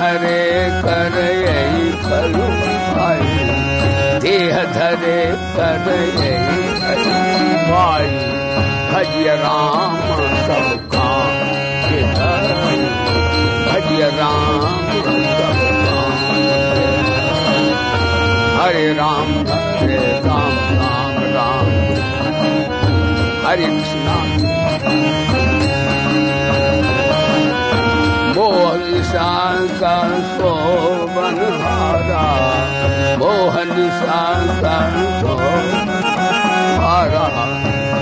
हरे कर यही फल पाई, देह धरे कर यही फल पाई। भज राम सब काम के धर्म, भज राम सब काम। हरे राम राम राम हरे कृष्णा। मोह निशाकर शोभन हारा, मोह निशाकर शोभन हारा।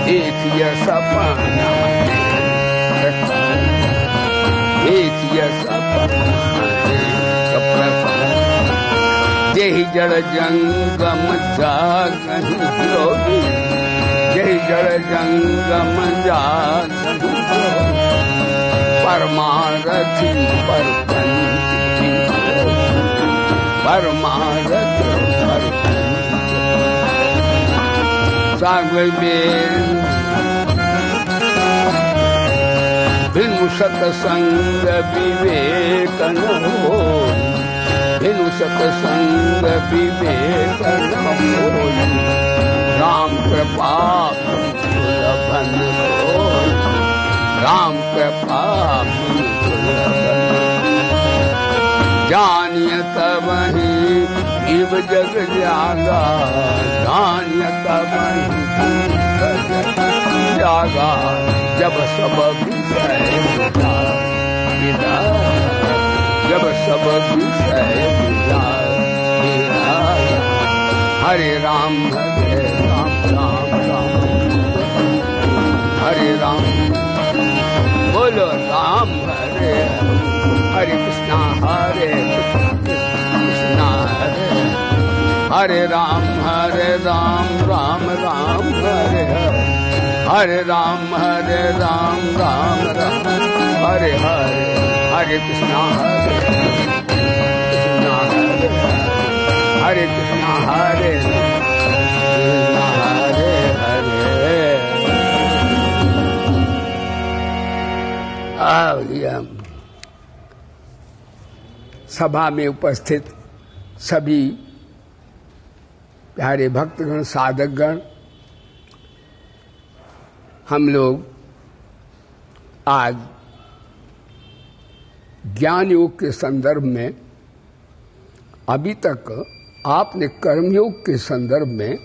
देखिए सपना, देखिए सपना, जय जड़ जंगम जागन जोगी, जय जड़ जंगम जागन जोगी। परमारथी परपंच, परमारथ परपंच। सागवेल बिनु सतसंग विवेक न होई, बिनु सतसंग विवेक न होई। राम कृपा सुलभन होई, राम कृपा जानियत वही जीव जग जागा, जानियत वही जीव जग जागा। जब सब विषय विदा, जब सब विषय विदा। हरे राम राम राम, हरे राम बोलो राम हरे हरे कृष्णा हरे कृष्णा हरे हरे राम राम राम हरे हरे हरे राम राम राम हरे हरे हरे कृष्णा कृष्णा हरे हरे कृष्णा हरे कृष्णा हरे हरे। सभा में उपस्थित सभी प्यारे भक्तगण, साधकगण, हम लोग आज ज्ञान योग के संदर्भ में, अभी तक आपने कर्मयोग के संदर्भ में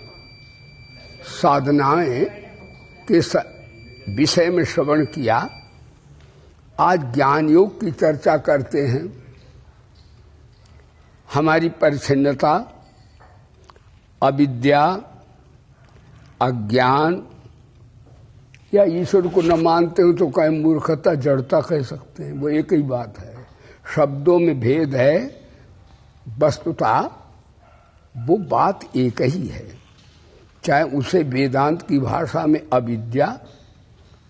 साधनाएं के विषय में श्रवण किया। आज ज्ञान योग की चर्चा करते हैं। हमारी परिच्छिन्नता, अविद्या, अज्ञान या ईश्वर को न मानते हो तो कहीं मूर्खता, जड़ता कह सकते हैं, वो एक ही बात है। शब्दों में भेद है, वस्तुतः वो बात एक ही है। चाहे उसे वेदांत की भाषा में अविद्या,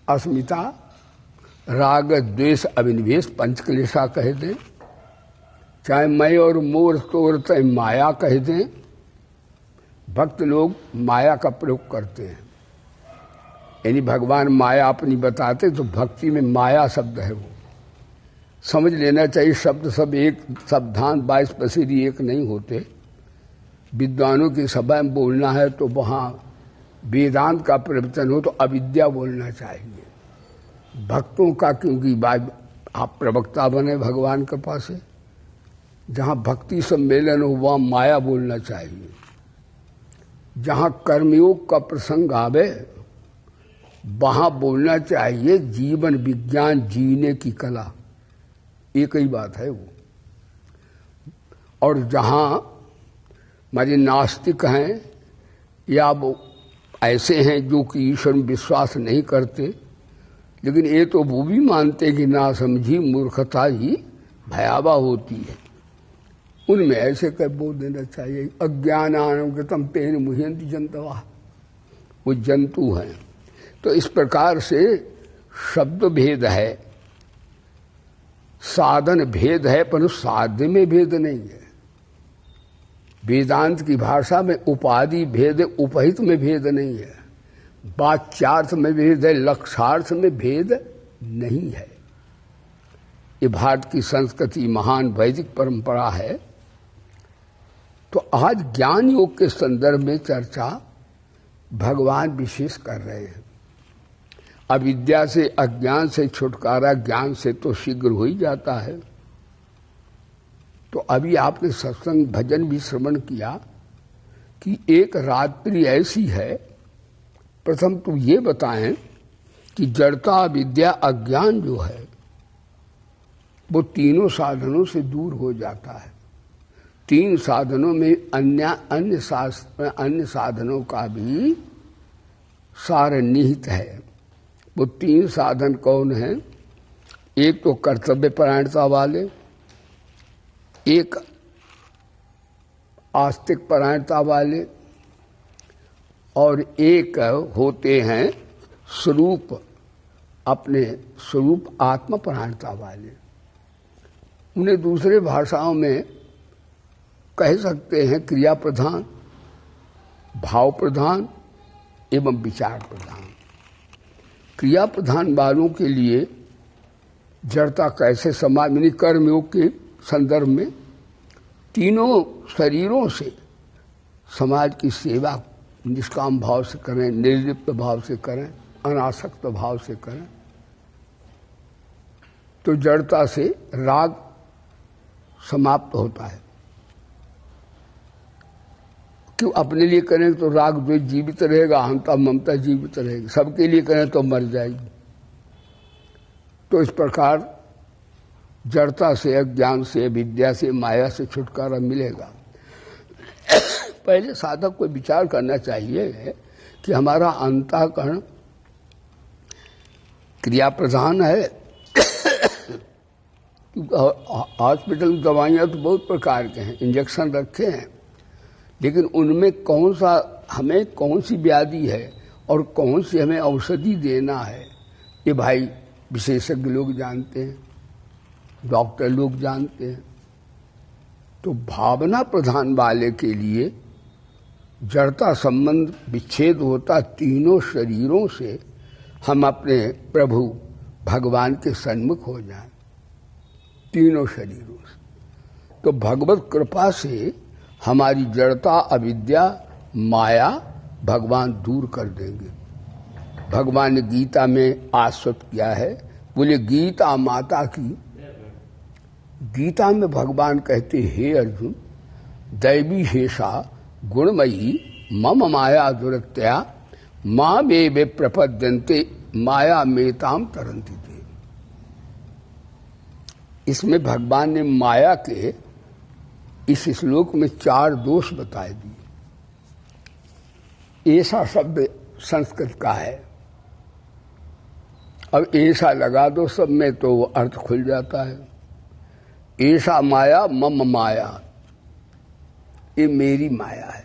अस्मिता, राग द्वेष अभिनिवेश पंचक्लेशा कह दें, चाहे मैं और मोर तोर माया कह दें। भक्त लोग माया का प्रयोग करते हैं, यानी भगवान माया अपनी बताते तो भक्ति में माया शब्द है। वो समझ लेना चाहिए, शब्द सब एक, शब्दांत 22 पसीरी एक नहीं होते। विद्वानों की सभा में बोलना है तो वहाँ वेदांत का प्रवचन हो तो अविद्या बोलना चाहिए। भक्तों का क्योंकि आप प्रवक्ता बने भगवान के पास से, जहाँ भक्ति सम्मेलन हो वहाँ माया बोलना चाहिए। जहाँ कर्मयोग का प्रसंग आवे वहाँ बोलना चाहिए जीवन विज्ञान, जीने की कला, एक ही बात है वो। और जहाँ हमारे नास्तिक हैं या वो ऐसे हैं जो कि ईश्वर में विश्वास नहीं करते, लेकिन ये तो वो भी मानते कि ना समझी मूर्खता ही भयावह होती है, उनमें ऐसे कह बोल देना चाहिए। अज्ञानानंगतम पेन मुह्यंति जंतवा, वो जंतु हैं। तो इस प्रकार से शब्द भेद है, साधन भेद है, पर साध्य में भेद नहीं है। वेदांत की भाषा में उपाधि भेद है, उपहित में भेद नहीं है। वाच्यार्थ में भेद है, लक्ष्यार्थ में भेद नहीं है। ये भारत की संस्कृति महान वैदिक परंपरा है। तो आज ज्ञान योग के संदर्भ में चर्चा भगवान विशेष कर रहे हैं। अविद्या से अज्ञान से छुटकारा ज्ञान से तो शीघ्र हो ही जाता है। तो अभी आपने सत्संग भजन भी श्रवण किया कि एक रात्रि ऐसी है, प्रथम तो ये बताएं कि जड़ता अविद्या अज्ञान जो है वो तीनों साधनों से दूर हो जाता है। तीन साधनों में अन्य साधनों का भी सार निहित है। वो तीन साधन कौन है? एक तो कर्तव्य परायणता वाले, एक आस्तिक परायणता वाले, और एक होते हैं स्वरूप, अपने स्वरूप आत्म परायणता वाले। उन्हें दूसरे भाषाओं में कह सकते हैं क्रिया प्रधान, भाव प्रधान एवं विचार प्रधान। क्रिया प्रधान वालों के लिए जड़ता कैसे समाज यानी कर्म योग के संदर्भ में तीनों शरीरों से समाज की सेवा निष्काम भाव से करें, निर्लिप्त भाव से करें, अनासक्त भाव से करें, तो जड़ता से राग समाप्त होता है। क्यों? अपने लिए करें तो राग द्वेष जीवित रहेगा, अहंता ममता जीवित रहेगी। सबके लिए करें तो मर जाएगी। तो इस प्रकार जड़ता से, अज्ञान से, विद्या से, माया से छुटकारा मिलेगा। पहले साधक को विचार करना चाहिए कि हमारा अंतःकरण क्रिया प्रधान है। हॉस्पिटल में दवाइयाँ तो बहुत प्रकार के हैं, इंजेक्शन रखे हैं, लेकिन उनमें कौन सा हमें कौन सी व्याधि है और कौन सी हमें औषधि देना है, ये भाई विशेषज्ञ लोग जानते हैं, डॉक्टर लोग जानते हैं। तो भावना प्रधान वाले के लिए जड़ता संबंध विच्छेद होता तीनों शरीरों से हम अपने प्रभु भगवान के सन्मुख हो जाएं, तीनों शरीरों से। तो भगवत कृपा से हमारी जड़ता अविद्या माया भगवान दूर कर देंगे। भगवान ने गीता में आश्वस्त किया है, बोले गीता माता की। गीता में भगवान कहते हे अर्जुन, दैवी हेषा गुणमयी मम माया दुरत्या मां मे वे प्रपद्यन्ते माया मेताम तरन्ति ते। इसमें भगवान ने माया के इस श्लोक में 4 दोष बताए दिए। ऐसा शब्द संस्कृत का है। अब ऐसा लगा दो सब में तो वो अर्थ खुल जाता है। ऐसा माया मम माया, ये मेरी माया है।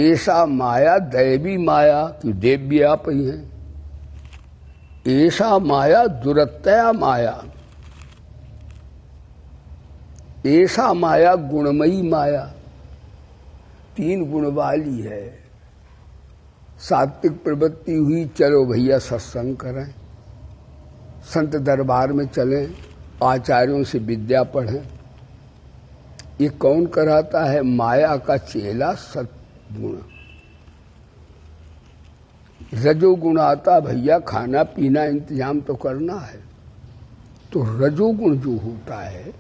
ऐसा माया दैवी माया, कि देव भी आप ही हैं। ऐसा माया दुरत्या माया, ऐसा माया गुणमयी माया, 3 गुण वाली है। सात्विक प्रवृत्ति हुई, चलो भैया सत्संग करें, संत दरबार में चलें, आचार्यों से विद्या पढ़ें। ये कौन कराता है? माया का चेला सत्गुण। रजोगुण आता भैया, खाना पीना इंतजाम तो करना है। तो रजोगुण जो होता है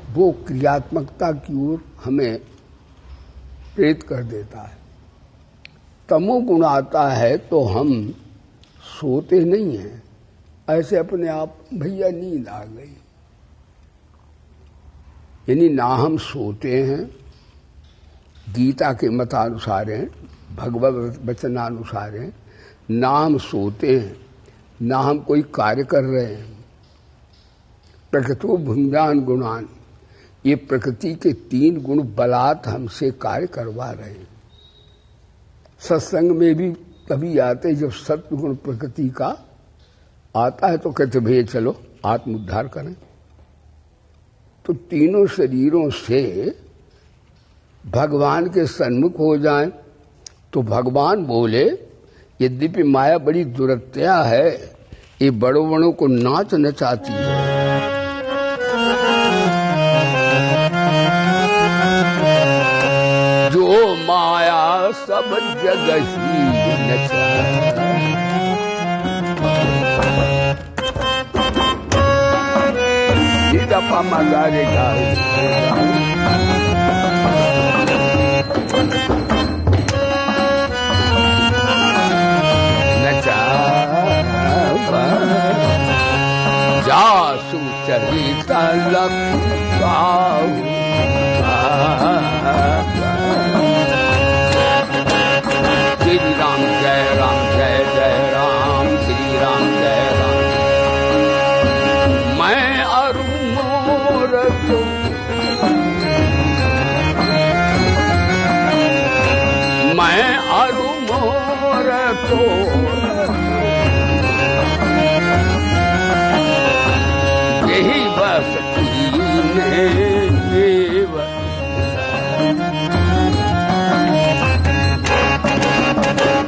वो क्रियात्मकता की ओर हमें प्रेरित कर देता है। तमोगुण आता है तो हम सोते नहीं हैं, ऐसे अपने आप भैया नींद आ गई, यानी ना हम सोते हैं गीता के मतानुसार हैं, भगवत वचनानुसार हैं, ना हम सोते हैं, ना हम कोई कार्य कर रहे हैं। प्रकृतो भुंजान गुणान, ये प्रकृति के 3 गुण बलात् हमसे कार्य करवा रहे हैं। सत्संग में भी तभी आते जब सत्व गुण प्रकृति का आता है, तो कहते भैया चलो आत्मोद्धार करें। तो तीनों शरीरों से भगवान के सन्मुख हो जाएं। तो भगवान बोले यद्यपि माया बड़ी दुरत्या है, ये बड़ों बड़ों को नाच नचाती है, जो माया सब जग ही नचाए, दपा मगारे गाए जासु चरिता लखाऊ श्री राम जय राम जय जय राम श्री राम जय राम। मैं अरु मोर तो मैं अरु मोर तो यही बस देव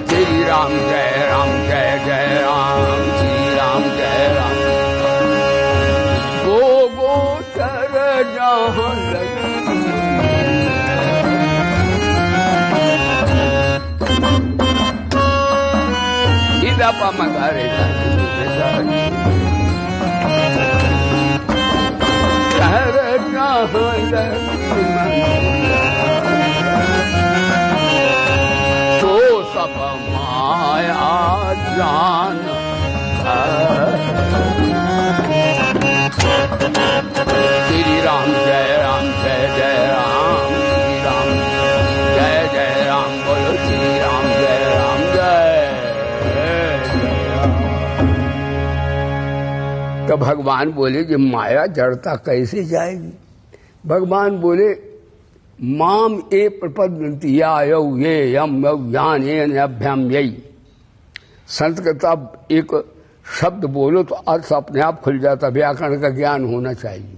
श्री राम जय राम जय जय राम श्री राम जय राम। गो गोचर जहाँ लगी इदपा मगारे शहर जहाँ तो सब माया जान श्री राम जय राम जय जय राम श्री राम जय जय राम बोलो श्री राम जय राम जय। तो भगवान बोले कि माया जड़ता कैसे जाएगी? भगवान बोले माम ए प्रपद्यन्ति यायौ ये यम ज्ञानेन अभ्याम यही। संस्कृत अब एक शब्द बोलो तो अर्थ अपने आप खुल जाता। व्याकरण का ज्ञान होना चाहिए,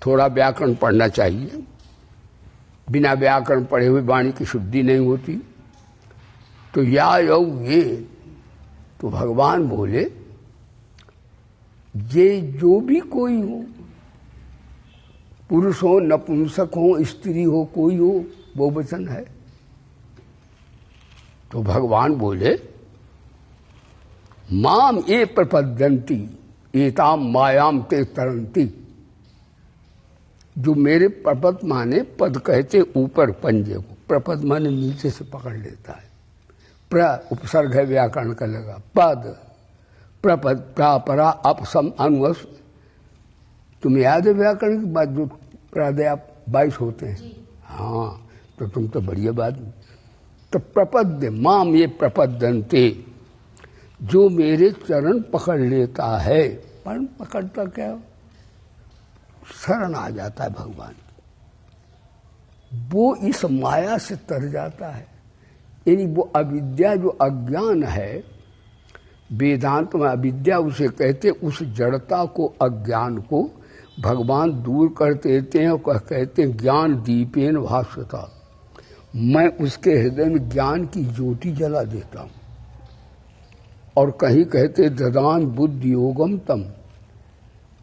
थोड़ा व्याकरण पढ़ना चाहिए। बिना व्याकरण पढ़े हुए वाणी की शुद्धि नहीं होती। तो यायौ ये, तो भगवान बोले ये जो भी कोई हो, पुरुष हो नपुंसक हो स्त्री हो कोई हो, वो वचन है। तो भगवान बोले माम ए प्रपद्यन्ति एताम मायाम ते तरंती। जो मेरे प्रपद माने पद कहते ऊपर पंजे को, प्रपद माने नीचे से पकड़ लेता है। प्र उपसर्ग है व्याकरण का लगा, पद प्रपद प्रापरा अपसम अनुवस। तुम्हें याद है व्याकरण की बात जो प्रादय 22 होते हैं? हाँ, तो तुम तो बढ़िया बात। तो प्रपद्य माम ये प्रपद्यन्ते, जो मेरे चरण पकड़ लेता है। पर पकड़ता क्या, शरण आ जाता है भगवान, वो इस माया से तर जाता है। यानी वो अविद्या जो अज्ञान है, वेदांत में अविद्या उसे कहते, उस जड़ता को अज्ञान को भगवान दूर कर देते हैं और कहते हैं ज्ञान दीपेन भास्वता। मैं उसके हृदय में ज्ञान की ज्योति जला देता हूं। और कहीं कहते ददान बुद्धि योगम तम।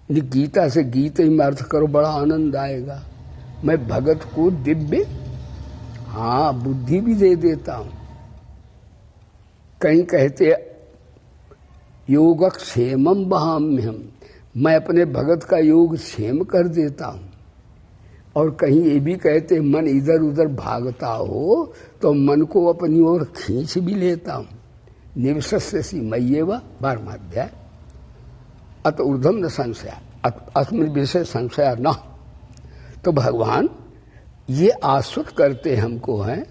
गीता से गीता ही में अर्थ करो, बड़ा आनंद आएगा। मैं भगत को दिव्य बुद्धि भी दे देता हूं। कहीं कहते योगक्षेमम बहाम्यहम, मैं अपने भगत का योग क्षेम कर देता हूं। और कहीं ये भी कहते मन इधर उधर भागता हो तो मन को अपनी ओर खींच भी लेता हूं। निवसस्यसि मय्येव 12वां अध्याय। अत ऊर्ध्वं न संशय अस्मिन् विषय संशय न। तो भगवान ये आश्वस्त करते हमको हैं।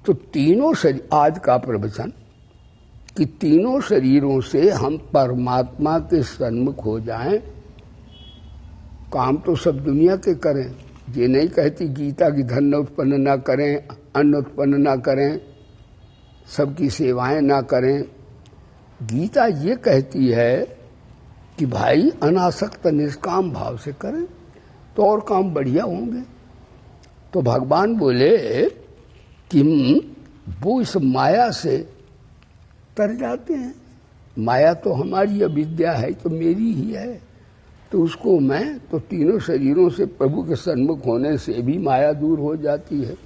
तो तीनों शरीर, आज का प्रवचन कि तीनों शरीरों से हम परमात्मा के सन्मुख हो जाएं। काम तो सब दुनिया के करें, ये नहीं कहती गीता की धन उत्पन्न ना करें, अन्न उत्पन्न ना करें, सबकी सेवाएं ना करें। गीता ये कहती है कि भाई अनासक्त निष्काम भाव से करें तो और काम बढ़िया होंगे। तो भगवान बोले कि वो इस माया से तर जाते हैं। माया तो हमारी अविद्या है, तो मेरी ही है। तो उसको मैं तो तीनों शरीरों से प्रभु के सन्मुख होने से भी माया दूर हो जाती है।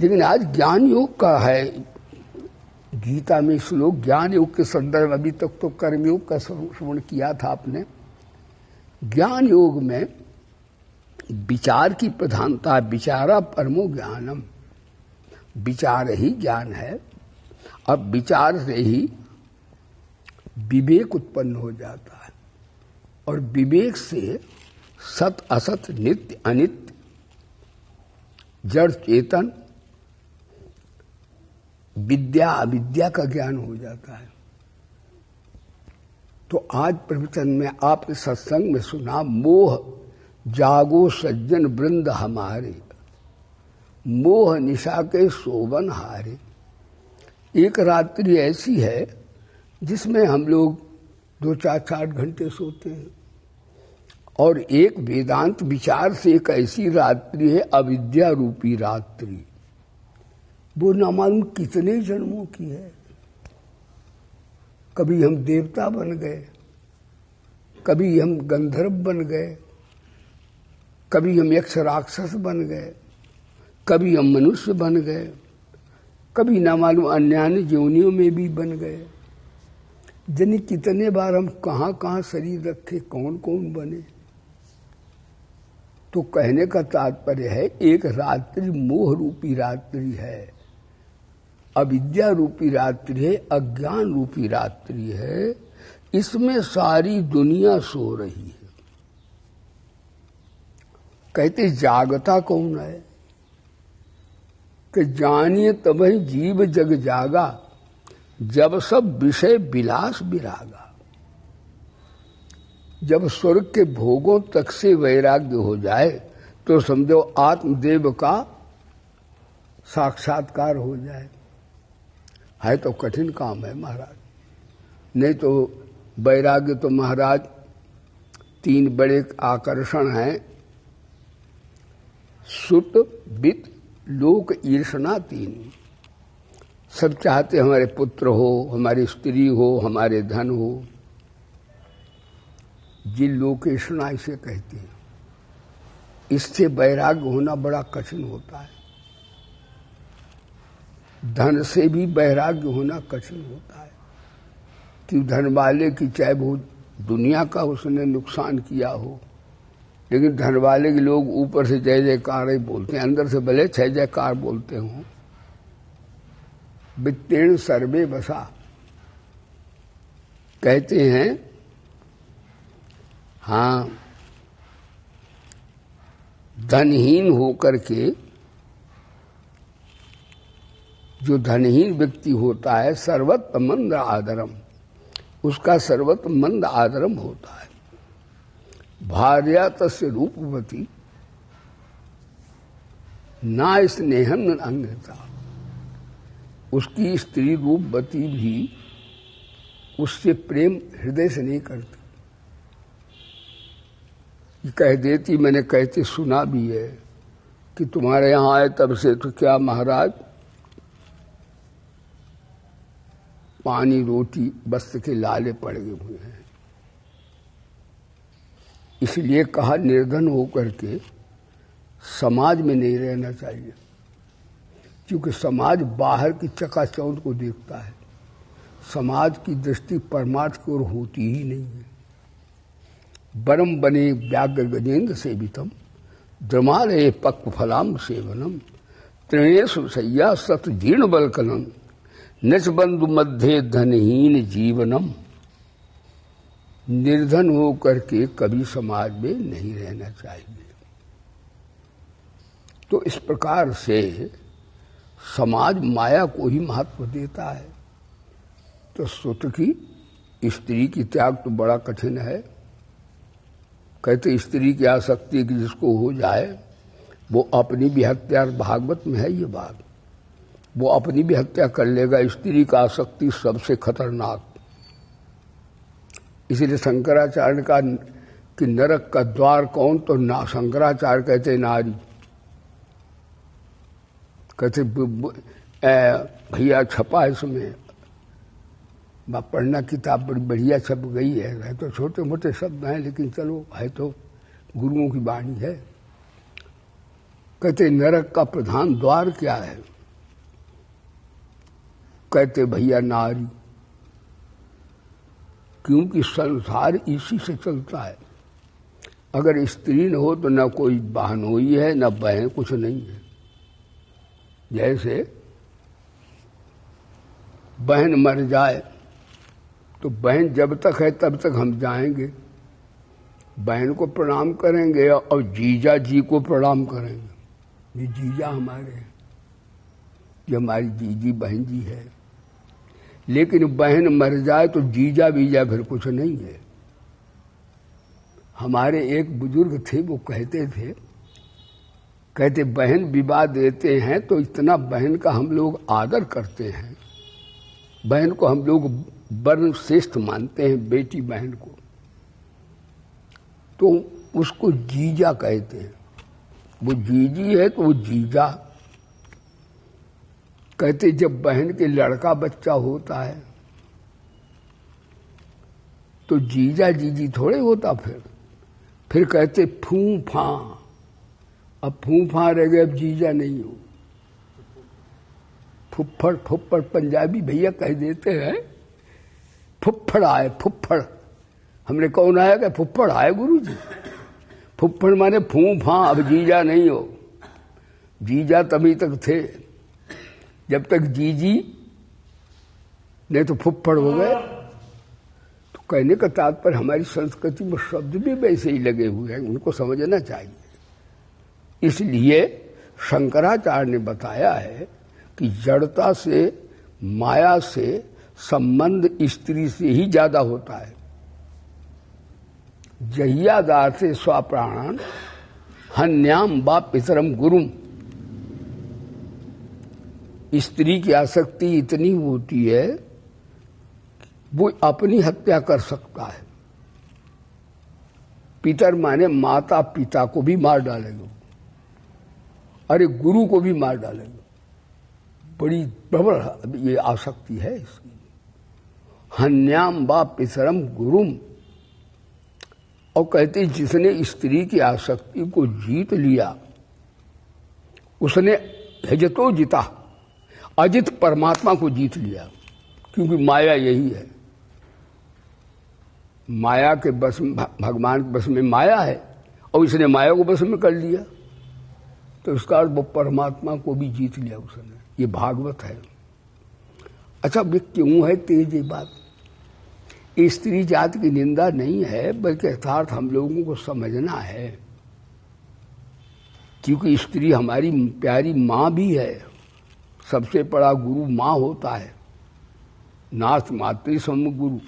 लेकिन आज ज्ञान योग का है, गीता में श्लोक ज्ञान योग के संदर्भ, अभी तक तो कर्म योग का श्रवण किया था आपने। ज्ञान योग में विचार की प्रधानता, विचारा परमो ज्ञानम, विचार ही ज्ञान है। अब विचार से ही विवेक उत्पन्न हो जाता है और विवेक से सत असत, नित्य अनित्य, जड़ चेतन, विद्या अविद्या का ज्ञान हो जाता है। तो आज प्रवचन में आपने सत्संग में सुना, मोह जागो सज्जन वृंद हमारे, मोह निशा के शोभन हारे। एक रात्रि ऐसी है जिसमें हम लोग 2-4 घंटे सोते हैं, और एक वेदांत विचार से एक ऐसी रात्रि है अविद्या रूपी रात्रि, वो न मालूम कितने जन्मों की है। कभी हम देवता बन गए, कभी हम गंधर्व बन गए, कभी हम यक्ष राक्षस बन गए, कभी हम मनुष्य बन गए, कभी न मालूम अन्य योनियों में भी बन गए। जाने कितने बार हम कहाँ कहाँ शरीर रखे, कौन कौन बने। तो कहने का तात्पर्य है एक रात्रि मोह रूपी रात्रि है, अविद्या रूपी रात्रि है, अज्ञान रूपी रात्रि है। इसमें सारी दुनिया सो रही है। कहते जागता कौन है कि जानिए तबहि जीव जग जागा, जब सब विषय विलास विरागा। जब स्वर्ग के भोगों तक से वैराग्य हो जाए तो समझो आत्मदेव का साक्षात्कार हो जाए। है तो कठिन काम है महाराज, नहीं तो वैराग्य तो महाराज 3 बड़े आकर्षण हैं, सुत वित्त लोक ईर्षणा 3। सब चाहते हमारे पुत्र हो, हमारी स्त्री हो, हमारे धन हो। जिन लोकेशना इसे कहते हैं, इससे वैराग्य होना बड़ा कठिन होता है। धन से भी वैराग्य होना कठिन होता है कि धन वाले की चाहे वो दुनिया का उसने नुकसान किया हो, लेकिन धन वाले के लोग ऊपर से जय जयकार ही बोलते हैं, अंदर से भले जय जयकार बोलते हों। वित्तेन सर्वे बसा कहते हैं। हाँ, धनहीन होकर के जो धनहीन व्यक्ति होता है, सर्वत्र मंद आदरम, उसका सर्वत्र मंद आदरम होता है। भार्या तस्य रूपवती ना स्नेहन न अंगता, उसकी स्त्री रूपवती भी उससे प्रेम हृदय से नहीं करती। कह देती, मैंने कहते सुना भी है कि तुम्हारे यहां आए तब से तो क्या महाराज पानी रोटी वस्त्र के लाले पड़ गए हुए हैं। इसलिए कहा निर्धन होकर के समाज में नहीं रहना चाहिए, क्योंकि समाज बाहर की चकाचौंध को देखता है, समाज की दृष्टि परमार्थ की ओर होती ही नहीं है। बरम बने व्याघ्र गजेंद्र सेवितम, द्रमालय पक्व फलाम सेवनम, तृणेषु शय्या सत जीर्ण बलकनम, नच बंधु मध्य धनहीन जीवनम। निर्धन होकर के कभी समाज में नहीं रहना चाहिए। तो इस प्रकार से समाज माया को ही महत्व देता है। तो सुत की स्त्री की त्याग तो बड़ा कठिन है। कहते स्त्री की आसक्ति की जिसको हो जाए वो अपनी भी हत्या, भागवत में है ये बात, वो अपनी भी हत्या कर लेगा। स्त्री का आसक्ति सबसे खतरनाक। इसलिए शंकराचार्य का कि नरक का द्वार कौन, तो ना शंकराचार्य कहते नारी। कहते भैया छपा इसमें पढ़ना किताब बड़ी बढ़िया छप गई है तो छोटे मोटे शब्द हैं, लेकिन चलो है तो गुरुओं की वाणी है। कहते नरक का प्रधान द्वार क्या है? कहते भैया नारी, क्योंकि संसार इसी से चलता है। अगर स्त्री न हो तो न कोई बहनोई है न बहन, कुछ नहीं है। जैसे बहन मर जाए तो बहन जब तक है तब तक हम जाएंगे, बहन को प्रणाम करेंगे और जीजा जी को प्रणाम करेंगे। ये जीजा हमारे हैं, ये हमारी जीजी बहन जी है। लेकिन बहन मर जाए तो जीजा बीजा फिर कुछ नहीं है। हमारे एक बुजुर्ग थे, वो कहते बहन विवाह देते हैं तो इतना बहन का हम लोग आदर करते हैं, बहन को हम लोग वर्ण श्रेष्ठ मानते हैं, बेटी बहन को, तो उसको जीजा कहते हैं। वो जीजी है तो वो जीजा। कहते जब बहन के लड़का बच्चा होता है तो जीजा जीजी थोड़े होता, फिर कहते फूफा। अब फूफा रह गए, अब जीजा नहीं हो। फुफ्फड़, फुफ्फड़ पंजाबी भैया कह देते हैं, फुफ्फड़ आए, फुफ्फड़। हमने कौन आया? क्या फुफ्फड़ आए गुरुजी? फुफ्फड़ माने फूफा, अब जीजा नहीं हो। जीजा तभी तक थे जब तक जीजी, नहीं तो फुफ्फड़ हो गए। तो कहने का तात्पर्य हमारी संस्कृति में शब्द भी वैसे ही लगे हुए हैं, उनको समझना चाहिए। इसलिए शंकराचार्य ने बताया है कि जड़ता से, माया से संबंध स्त्री से ही ज्यादा होता है। जहियादार्थे स्वप्राणान हन्याम वा पितरम गुरुम। स्त्री की आसक्ति इतनी होती है वो अपनी हत्या कर सकता है। पितर माने माता पिता को भी मार डालेगा, अरे गुरु को भी मार डालेगा। बड़ी प्रबल ये आसक्ति है इसकी। हन्याम वा पितरम गुरुम। और कहते जिसने स्त्री की आसक्ति को जीत लिया उसने हजतो जीता, अजित परमात्मा को जीत लिया। क्योंकि माया यही है, माया के बस में, भगवान के बस में माया है और इसने माया को बस में कर लिया, तो उसका वो परमात्मा को भी जीत लिया उसने। ये भागवत है। अच्छा, वे क्यों है तेज ये बात? स्त्री जाति की निंदा नहीं है, बल्कि यथार्थ हम लोगों को समझना है। क्योंकि स्त्री हमारी प्यारी माँ भी है, सबसे बड़ा गुरु माँ होता है। नाथ मातृ सम गुरु।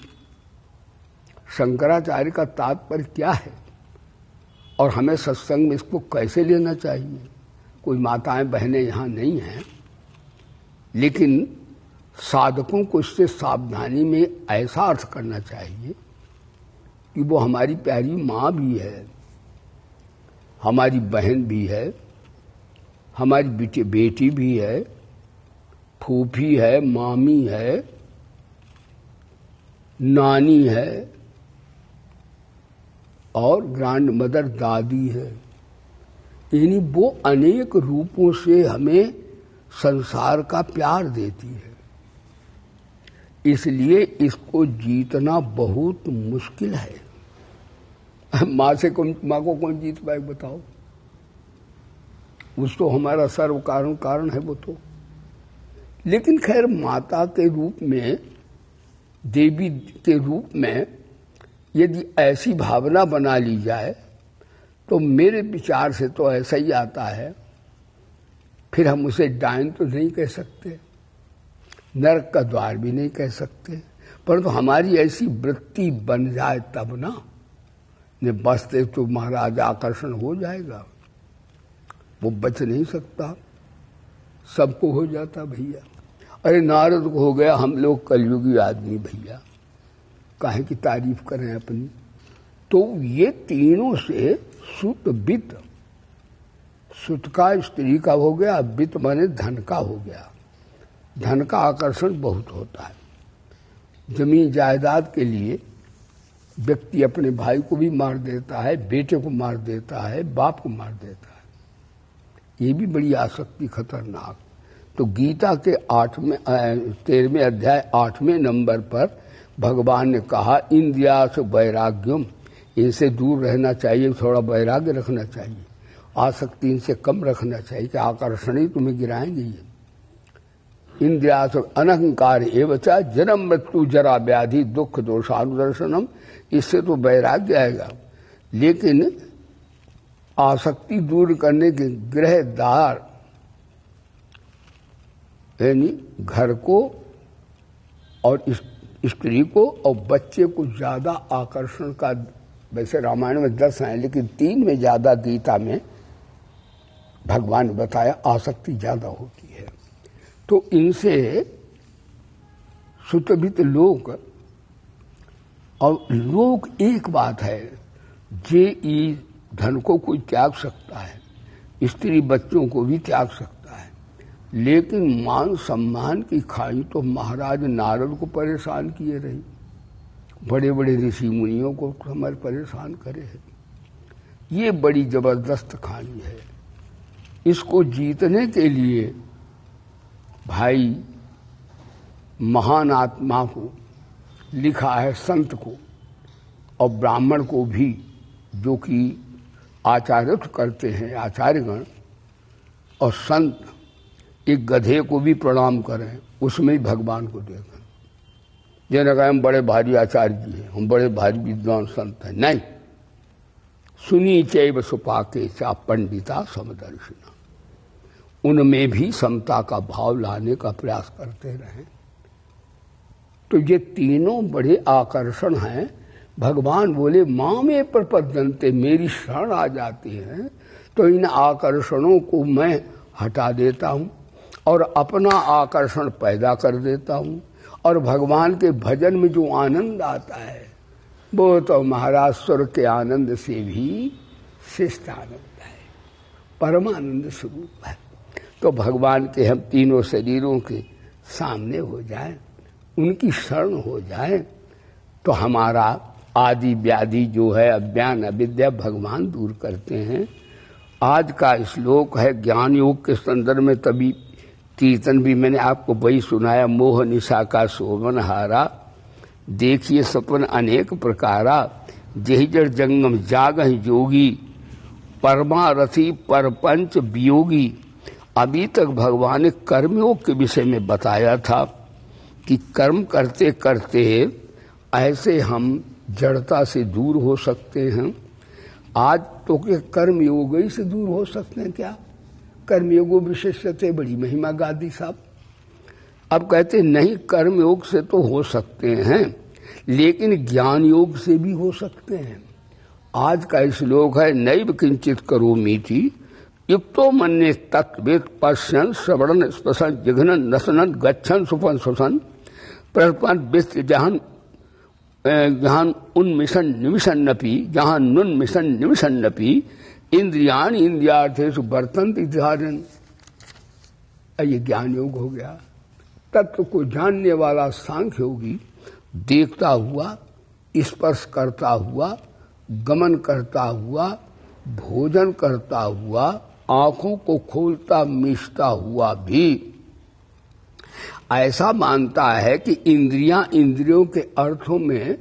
शंकराचार्य का तात्पर्य क्या है और हमें सत्संग में इसको कैसे लेना चाहिए? कोई माताएं बहनें यहाँ नहीं हैं, लेकिन साधकों को इससे सावधानी में ऐसा अर्थ करना चाहिए कि वो हमारी प्यारी माँ भी है, हमारी बहन भी है, हमारी बेटी भी है, फूफी है, मामी है, नानी है और ग्रैंड मदर दादी है। यानी वो अनेक रूपों से हमें संसार का प्यार देती है। इसलिए इसको जीतना बहुत मुश्किल है। माँ को कौन जीत पाए बताओ? उस तो हमारा सर्व कारण है वो तो। लेकिन खैर माता के रूप में, देवी के रूप में यदि ऐसी भावना बना ली जाए तो मेरे विचार से तो ऐसा ही आता है। फिर हम उसे डायन तो नहीं कह सकते, नरक का द्वार भी नहीं कह सकते, परंतु हमारी ऐसी वृत्ति बन जाए तब ना, ने बसते तो महाराज आकर्षण हो जाएगा, वो बच नहीं सकता, सबको हो जाता भैया। अरे नारद को हो गया, हम लोग कलयुगी आदमी भैया, काहे की तारीफ करें अपनी। तो ये तीनों से सुत वित्त, सुत का स्त्री का हो गया, वित्त माने धन का हो गया। धन का आकर्षण बहुत होता है। जमीन जायदाद के लिए व्यक्ति अपने भाई को भी मार देता है, बेटे को मार देता है, बाप को मार देता है। ये भी बड़ी आसक्ति खतरनाक। तो गीता के 13वें अध्याय 8वें नंबर पर भगवान ने कहा इंद्रिया से वैराग्यम, इनसे दूर रहना चाहिए, थोड़ा वैराग्य रखना चाहिए, आसक्ति इनसे कम रखना चाहिए कि आकर्षण ही तुम्हें गिराएंगे। ये इंद्रिया से अनहंकार एवचा जन्म मृत्यु जरा व्याधि दुख दोषानुदर्शनम, इससे तो वैराग्य आएगा। लेकिन आसक्ति दूर करने के गृहदार यानी घर को और स्त्री को और बच्चे को ज्यादा आकर्षण का, वैसे रामायण में 10 हैं लेकिन 3 में ज्यादा गीता में भगवान ने बताया आसक्ति ज्यादा होती है। तो इनसे सुतभित लोग, और लोग एक बात है, जे ई धन को कोई त्याग सकता है, स्त्री बच्चों को भी त्याग सकता है, लेकिन मान सम्मान की खाई तो महाराज नारद को परेशान किए रही, बड़े बड़े ऋषि मुनियों को हमारे परेशान करे है। ये बड़ी जबरदस्त खाई है। इसको जीतने के लिए भाई महान आत्मा को लिखा है, संत को और ब्राह्मण को भी, जो कि आचार्य करते हैं आचार्यगण, और संत एक गधे को भी प्रणाम करें, उसमें ही भगवान को देखें। जिन्हें कहा हम बड़े भारी आचार्य जी हैं, हम बड़े भारी विद्वान संत हैं, नहीं, सुनी चैव सुपाके चा पंडिता समदर्शिना, उनमें भी समता का भाव लाने का प्रयास करते रहें। तो ये तीनों बड़े आकर्षण हैं। भगवान बोले माँ में प्रपद्यन्ते, मेरी शरण आ जाती हैं तो इन आकर्षणों को मैं हटा देता हूं और अपना आकर्षण पैदा कर देता हूं, और भगवान के भजन में जो आनंद आता है वो तो महाराज स्वर्ग के आनंद से भी श्रेष्ठ आनंद है, परमानंद स्वरूप है। तो भगवान के हम तीनों शरीरों के सामने हो जाए, उनकी शरण हो जाए, तो हमारा आदि व्याधि जो है अज्ञान अविद्या भगवान दूर करते हैं। आज का श्लोक है ज्ञान योग के संदर्भ में, तभी कीर्तन भी मैंने आपको वही सुनाया, मोह निशा का शोभन हारा, देखिए सपन अनेक प्रकारा, जहि जड़ जंगम जागहि जोगी, परमारथी परपंच वियोगी। अभी तक भगवान ने कर्मयोग के विषय में बताया था कि कर्म करते करते ऐसे हम जड़ता से दूर हो सकते हैं। आज तो के कर्म योग ही से दूर हो सकते हैं क्या? कर्मयोगो विशेषते बड़ी महिमा गादी साहब। अब कहते नहीं, कर्म योग से तो हो सकते हैं लेकिन ज्ञान योग से भी हो सकते हैं। आज का श्लोक है नैव किंचित करोमीति युक्तो मन्ये तत्वेद पश्यन् श्रवणन स्पशन जिघ्नन नसनन गच्छन सुपन सुसन प्रपन विस्त जहां उन्मिशन निमिषन्नपि जहां नुन्मिशन निमिषन्नपि इंद्रियाण इंद्रियार्थेषु वर्तन्ते धारन। ये ज्ञान योग हो गया। तत्व को जानने वाला सांख्य योगी देखता हुआ, स्पर्श करता हुआ, गमन करता हुआ, भोजन करता हुआ, आंखों को खोलता मिचता हुआ भी ऐसा मानता है कि इंद्रियां इंद्रियों के अर्थों में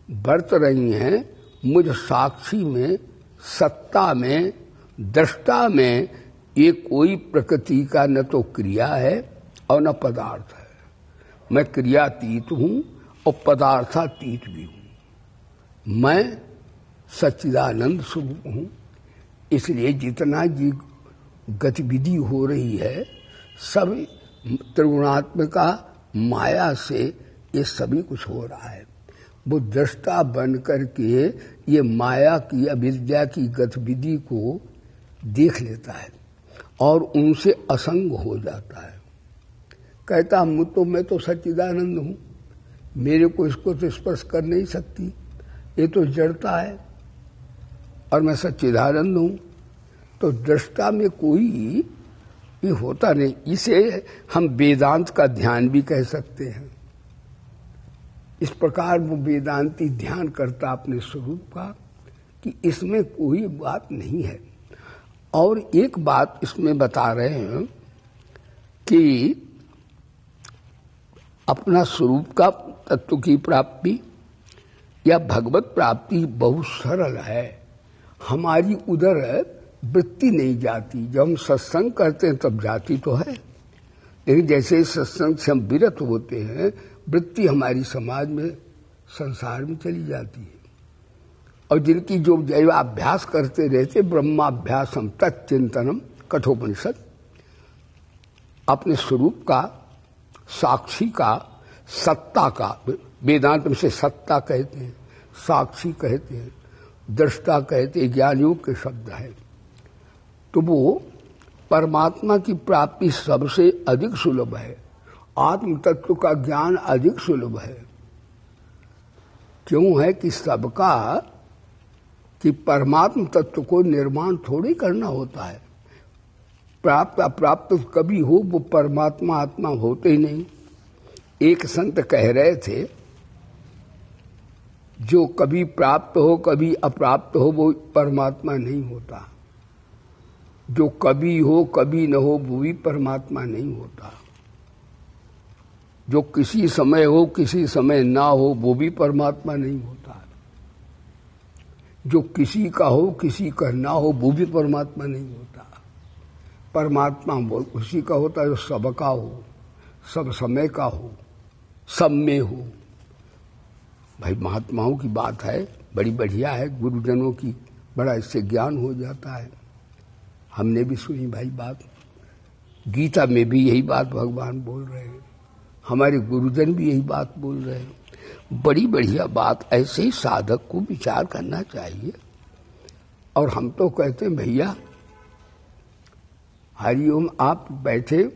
बरत रही हैं, मुझ साक्षी में, सत्ता में, दृष्टा में ये कोई प्रकृति का न तो क्रिया है और न पदार्थ है। मैं क्रियातीत हूं और पदार्थातीत भी हूं। मैं सच्चिदानंद स्वरूप हूं। इसलिए जितना जी गतिविधि हो रही है सब त्रिगुणात्मिका माया से ये सभी कुछ हो रहा है। वो दृष्टा बन करके ये माया की अविद्या की गतिविधि को देख लेता है और उनसे असंग हो जाता है। कहता मैं तो सच्चिदानंद हूं, मेरे को इसको तो स्पर्श कर नहीं सकती, ये तो जड़ता है और मैं सच्चिदानंद हूं। तो दृष्टा में कोई ये होता नहीं। इसे हम वेदांत का ध्यान भी कह सकते हैं। इस प्रकार वो वेदांती ध्यान करता अपने स्वरूप का कि इसमें कोई बात नहीं है। और एक बात इसमें बता रहे हैं कि अपना स्वरूप का तत्व की प्राप्ति या भगवत प्राप्ति बहुत सरल है। हमारी उधर वृत्ति नहीं जाती। जब हम सत्संग करते हैं तब जाती तो है, लेकिन जैसे सत्संग से हम विरत होते हैं वृत्ति हमारी समाज में संसार में चली जाती है। और जिनकी जो जैवाभ्यास करते रहते ब्रह्माभ्यासम तच्चिंतनम कठोपनिषद, अपने स्वरूप का, साक्षी का, सत्ता का, वेदांत में से सत्ता कहते हैं, साक्षी कहते हैं, दृष्टा कहते हैं, ज्ञानियों के शब्द है। तो वो परमात्मा की प्राप्ति सबसे अधिक सुलभ है। आत्म तत्व का ज्ञान अधिक सुलभ है। क्यों है कि सबका कि परमात्म तत्व को निर्माण थोड़ी करना होता है। प्राप्त अप्राप्त कभी हो, वो परमात्मा आत्मा होते ही नहीं। एक संत कह रहे थे जो कभी प्राप्त हो कभी अप्राप्त हो वो परमात्मा नहीं होता। जो कभी हो कभी न हो वो भी परमात्मा नहीं होता। जो किसी समय हो किसी समय ना हो वो भी परमात्मा नहीं होता। जो किसी का हो किसी का ना हो वो भी परमात्मा नहीं होता। परमात्मा वो उसी का होता है जो सबका हो, सब समय का हो, सब में हो। भाई महात्माओं की बात है, बड़ी बढ़िया है, गुरुजनों की बड़ा इससे ज्ञान हो जाता है। हमने भी सुनी भाई बात, गीता में भी यही बात भगवान बोल रहे हैं, हमारे गुरुजन भी यही बात बोल रहे हैं। बड़ी बढ़िया बात। ऐसे ही साधक को विचार करना चाहिए। और हम तो कहते हैं भैया हरिओम, आप बैठे,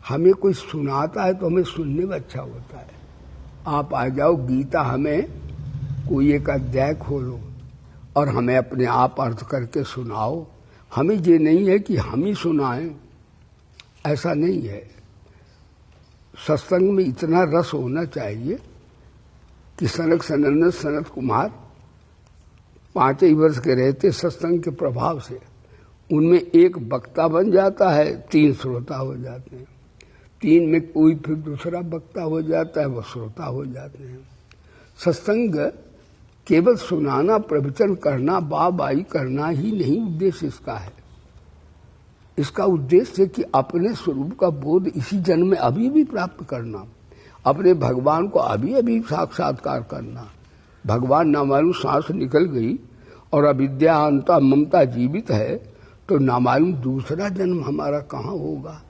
हमें कोई सुनाता है तो हमें सुनने में अच्छा होता है। आप आ जाओ, गीता हमें कोई एक अध्याय खोलो और हमें अपने आप अर्थ करके सुनाओ। हमें ये नहीं है कि हम ही सुनाएं, ऐसा नहीं है। सत्संग में इतना रस होना चाहिए कि सनक सनंदन सनत कुमार 5 ही वर्ष के रहते सत्संग के प्रभाव से उनमें एक वक्ता बन जाता है, 3 श्रोता हो जाते हैं। 3 में कोई फिर दूसरा वक्ता हो जाता है, वो श्रोता हो जाते हैं। सत्संग केवल सुनाना, प्रवचन करना, वाहवाही करना ही नहीं उद्देश्य इसका है। इसका उद्देश्य है कि अपने स्वरूप का बोध इसी जन्म में अभी भी प्राप्त करना, अपने भगवान को अभी अभी साक्षात्कार करना। भगवान नामालूम सांस निकल गई और अविद्या अंता ममता जीवित है तो नामालूम दूसरा जन्म हमारा कहाँ होगा,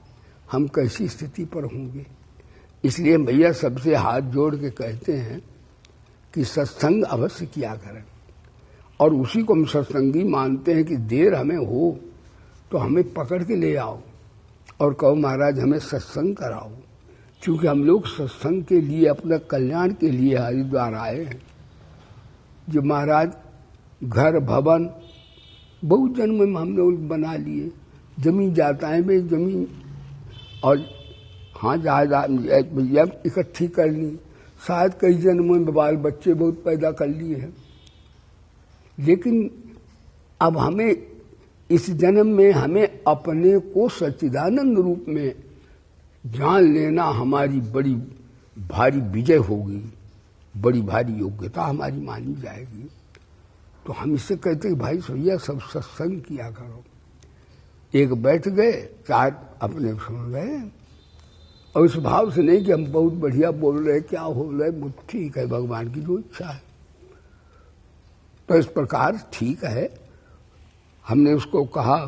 हम कैसी स्थिति पर होंगे। इसलिए भैया सबसे हाथ जोड़ के कहते हैं कि सत्संग अवश्य किया करें। और उसी को हम सत्संगी मानते हैं कि देर हमें हो तो हमें पकड़ के ले आओ और कहो महाराज हमें सत्संग कराओ। क्योंकि हम लोग सत्संग के लिए, अपना कल्याण के लिए हरिद्वार आए हैं। जो महाराज घर भवन बहुत जन्म में हम लोग बना लिए, जमीन जाताएं में जमीन और हाँ जायदाद इकट्ठी कर ली, शायद कई जन्मों में बाल बच्चे बहुत पैदा कर लिए हैं। लेकिन अब हमें इस जन्म में हमें अपने को सच्चिदानंद रूप में जान लेना हमारी बड़ी भारी विजय होगी, बड़ी भारी योग्यता हमारी मानी जाएगी। तो हम इससे कहते हैं भाई भैया सब सत्संग किया करो। एक बैठ गए, 4 अपने सुन रहे, और इस भाव से नहीं कि हम बहुत बढ़िया बोल रहे, क्या बोल रहे, ठीक है, भगवान की जो इच्छा है। तो इस प्रकार ठीक है। हमने उसको कहा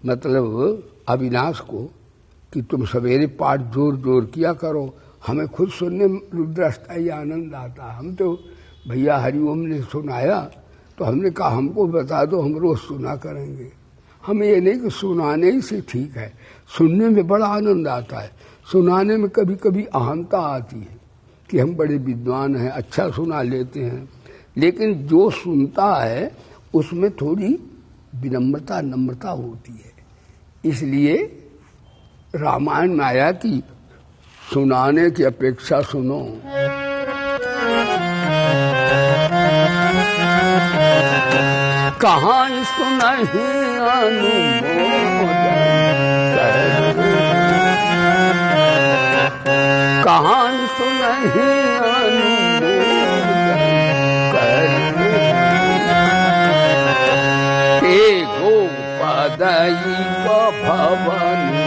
मतलब अविनाश को कि तुम सवेरे पाठ जोर जोर किया करो, हमें खुद सुनने में रुद्राष्टक आनंद आता। हम तो भैया हरिओम ने सुनाया तो हमने कहा हमको बता दो, हम रोज सुना करेंगे। हमें ये नहीं कि सुनाने ही से ठीक है, सुनने में बड़ा आनंद आता है। सुनाने में कभी कभी अहंता आती है कि हम बड़े विद्वान हैं, अच्छा सुना लेते हैं, लेकिन जो सुनता है उसमें थोड़ी विनम्रता नम्रता होती है। इसलिए रामायण में आया कि सुनाने की अपेक्षा सुनो। कहाँ सुनहि अनुमोदन, कहाँ सुनहि अनुमोदन ते गोपदई भवनी।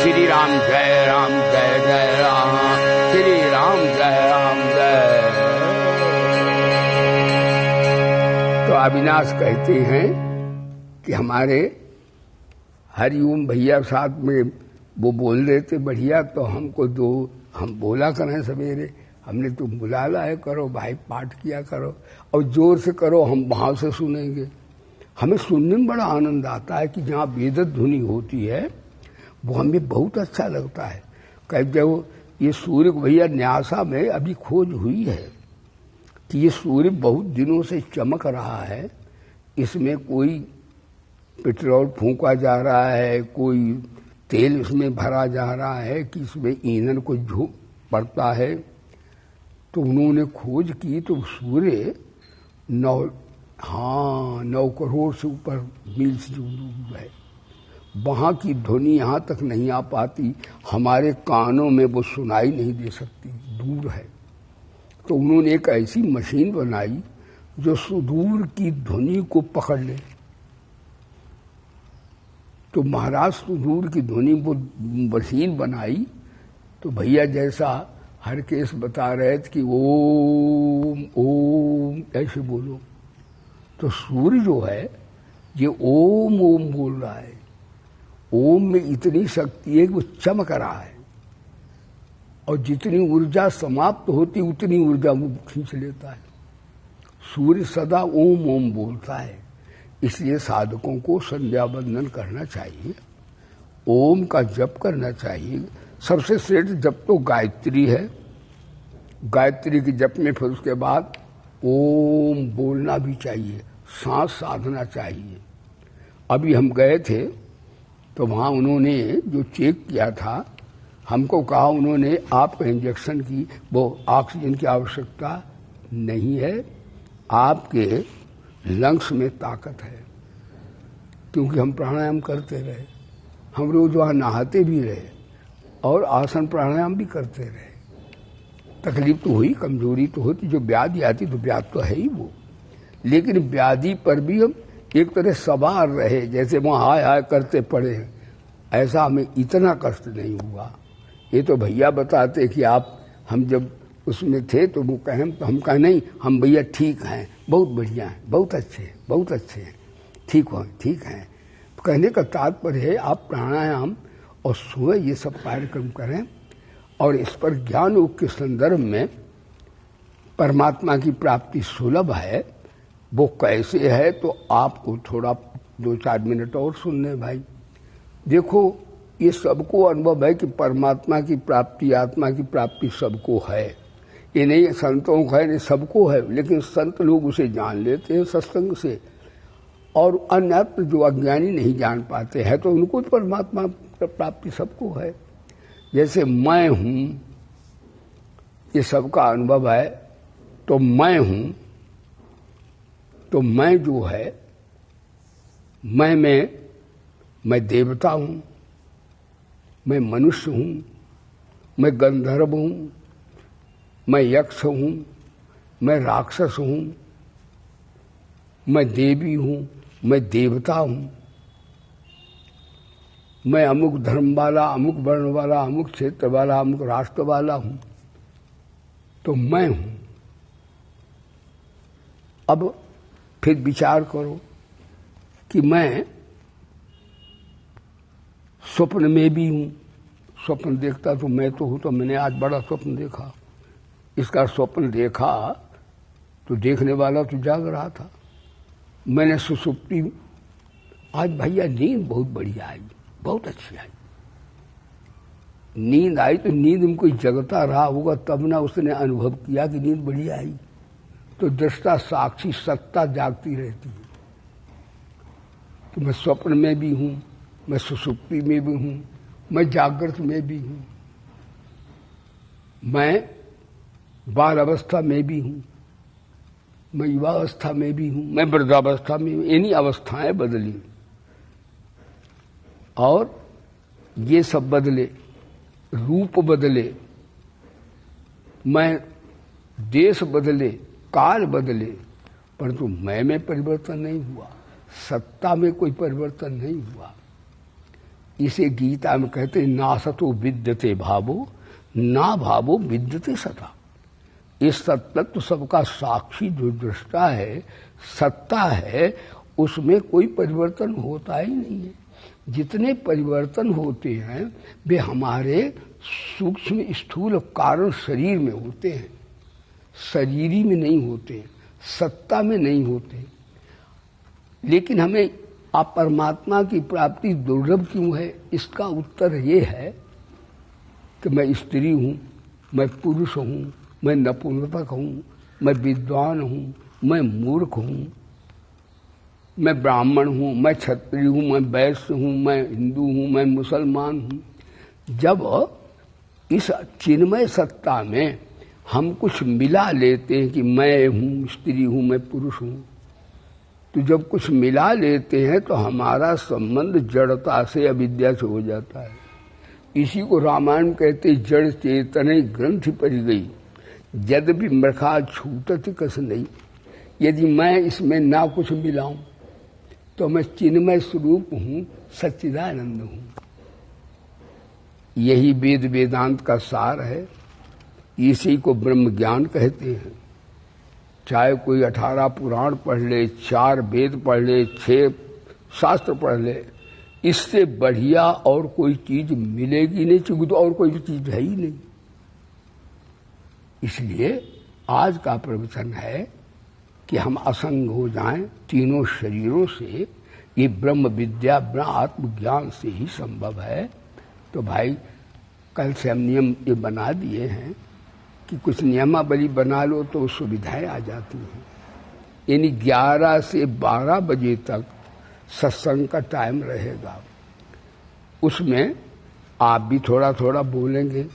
श्री राम जय राम जय जय राम, श्री राम जय राम जय। तो अविनाश कहते हैं कि हमारे हरिओम भैया साथ में वो बोल रहे थे बढ़िया, तो हमको दो, हम बोला करें सवेरे, हमने तुम बुला लाए करो भाई, पाठ किया करो और जोर से करो, हम वहां से सुनेंगे। हमें सुनने में बड़ा आनंद आता है कि जहाँ वेद ध्वनि होती है वो हमें बहुत अच्छा लगता है। कह जब ये सूर्य भैया न्यासा में अभी खोज हुई है कि ये सूर्य बहुत दिनों से चमक रहा है, इसमें कोई पेट्रोल फूंका जा रहा है, कोई तेल इसमें भरा जा रहा है कि इसमें ईंधन को झोंक पड़ता है। तो उन्होंने खोज की तो सूर्य 9 करोड़ से ऊपर मील से दूर है। वहाँ की ध्वनि यहाँ तक नहीं आ पाती, हमारे कानों में वो सुनाई नहीं दे सकती, दूर है। तो उन्होंने एक ऐसी मशीन बनाई जो सुदूर की ध्वनि को पकड़ ले। तो महाराज सुदूर की ध्वनि वो मशीन बनाई। तो भैया जैसा हर केस बता रहे थे कि ओम ओम ऐसे बोलो, तो सूर्य जो है ये ओम ओम बोल रहा है। ओम में इतनी शक्ति है कि वो चमक रहा है और जितनी ऊर्जा समाप्त होती उतनी ऊर्जा वो खींच लेता है। सूर्य सदा ओम ओम बोलता है, इसलिए साधकों को संध्या वंदन करना चाहिए, ओम का जप करना चाहिए। सबसे श्रेष्ठ जप तो गायत्री है, गायत्री के जप में फिर उसके बाद ओम बोलना भी चाहिए, सांस साधना चाहिए। अभी हम गए थे तो वहाँ उन्होंने जो चेक किया था, हमको कहा उन्होंने आपको इंजेक्शन की वो ऑक्सीजन की आवश्यकता नहीं है, आपके लंग्स में ताकत है। क्योंकि हम प्राणायाम करते रहे, हम रोज वहाँ नहाते भी रहे और आसन प्राणायाम भी करते रहे। तकलीफ तो हुई, कमजोरी तो होती, जो व्याधि आती तो व्याधि तो है ही वो, लेकिन व्याधि पर भी हम एक तरह सवार रहे, जैसे वहाँ हाय हाय करते पड़े हैं, ऐसा हमें इतना कष्ट नहीं हुआ। ये तो भैया बताते कि आप, हम जब उसमें थे तो वो कहें, तो हम कहें नहीं हम भैया ठीक हैं, बहुत बढ़िया हैं, बहुत अच्छे हैं, बहुत अच्छे हैं, ठीक हो, ठीक हैं। कहने का तात्पर्य है आप प्राणायाम और सुबह ये सब कार्यक्रम करें। और इस पर ज्ञान योग के संदर्भ में परमात्मा की प्राप्ति सुलभ है, वो कैसे है तो आपको थोड़ा 2-4 मिनट और सुनने भाई। देखो ये सबको अनुभव है कि परमात्मा की प्राप्ति, आत्मा की प्राप्ति सबको है, ये नहीं संतों को है, नहीं सबको है, लेकिन संत लोग उसे जान लेते हैं सत्संग से, और अन्यत्र जो अज्ञानी नहीं जान पाते हैं तो उनको परमात्मा की प्राप्ति सबको है। जैसे मैं हूँ, ये सबका अनुभव है, तो मैं हूँ, तो मैं जो है, मैं देवता हूँ, मैं मनुष्य हूँ, मैं गंधर्व हूँ, मैं यक्ष हूँ, मैं राक्षस हूँ, मैं देवी हूँ, मैं देवता हूँ, मैं अमुक धर्म वाला, अमुक वर्ण वाला, अमुक क्षेत्र वाला, अमुक राष्ट्र वाला हूँ, तो मैं हूँ। अब फिर विचार करो कि मैं स्वप्न में भी हूँ, स्वप्न देखता तो मैं तो हूँ, तो मैंने आज बड़ा स्वप्न देखा, इसका स्वप्न देखा तो देखने वाला तो जाग रहा था। मैंने सुसुप्ति, आज भैया नींद बहुत बढ़िया आई, बहुत अच्छी आई। नींद आई तो नींद में कोई जगता रहा होगा तब ना उसने अनुभव किया कि नींद बढ़िया आई। तो दृष्टा साक्षी सत्ता जागती रहती है। कि मैं स्वप्न में भी हूं, मैं सुषुप्ति में भी हूं, मैं जागृत में भी हूं, मैं बाल अवस्था में भी हूं, मैं युवावस्था में भी हूं, मैं वृद्धावस्था में हूं। इन्हीं अवस्थाएं बदली और ये सब बदले, रूप बदले, मैं देश बदले, काल बदले, परंतु मैं में परिवर्तन नहीं हुआ, सत्ता में कोई परिवर्तन नहीं हुआ। इसे गीता में कहते हैं ना सतो विद्यते भावो ना भावो विद्यते सता। इस सत्तत्व सबका साक्षी जो दृष्टा है, सत्ता है, उसमें कोई परिवर्तन होता ही नहीं है। जितने परिवर्तन होते हैं वे हमारे सूक्ष्म स्थूल कारण शरीर में होते हैं, शरीरी में नहीं होते, सत्ता में नहीं होते। लेकिन हमें आप परमात्मा की प्राप्ति दुर्लभ क्यों है? इसका उत्तर ये है कि मैं स्त्री हूं, मैं पुरुष हूं, मैं नपुंसक हूं, मैं विद्वान हूं, मैं मूर्ख हूं, मैं ब्राह्मण हूं, मैं क्षत्रिय हूं, मैं वैश्य हूं, मैं हिंदू हूं, मैं मुसलमान हूं। जब इस चिन्मय सत्ता में हम कुछ मिला लेते हैं कि मैं हूं, स्त्री हूं, मैं पुरुष हूं, तो जब कुछ मिला लेते हैं तो हमारा संबंध जड़ता से, अविद्या से हो जाता है। इसी को रामायण कहते जड़ चेतन ग्रंथि पड़ गई, यद्यपि मृखा छूटत कस नहीं। यदि मैं इसमें ना कुछ मिलाऊं तो मैं चिन्मय स्वरूप हूं, सच्चिदानंद हूं। यही वेद वेदांत का सार है। इसी को ब्रह्म ज्ञान कहते हैं। चाहे कोई 18 पुराण पढ़ ले, 4 वेद पढ़ ले, 6 शास्त्र पढ़ ले, इससे बढ़िया और कोई चीज मिलेगी नहीं, क्योंकि तो और कोई चीज है ही नहीं। इसलिए आज का प्रवचन है कि हम असंग हो जाएं तीनों शरीरों से। ये ब्रह्म विद्या, ब्रह्म आत्मज्ञान से ही संभव है। तो भाई कल से हम नियम ये बना दिए हैं कि कुछ नियमावली बना लो तो सुविधाएं आ जाती हैं। यानी 11 से 12 बजे तक सत्संग का टाइम रहेगा। उसमें आप भी थोड़ा थोड़ा बोलेंगे,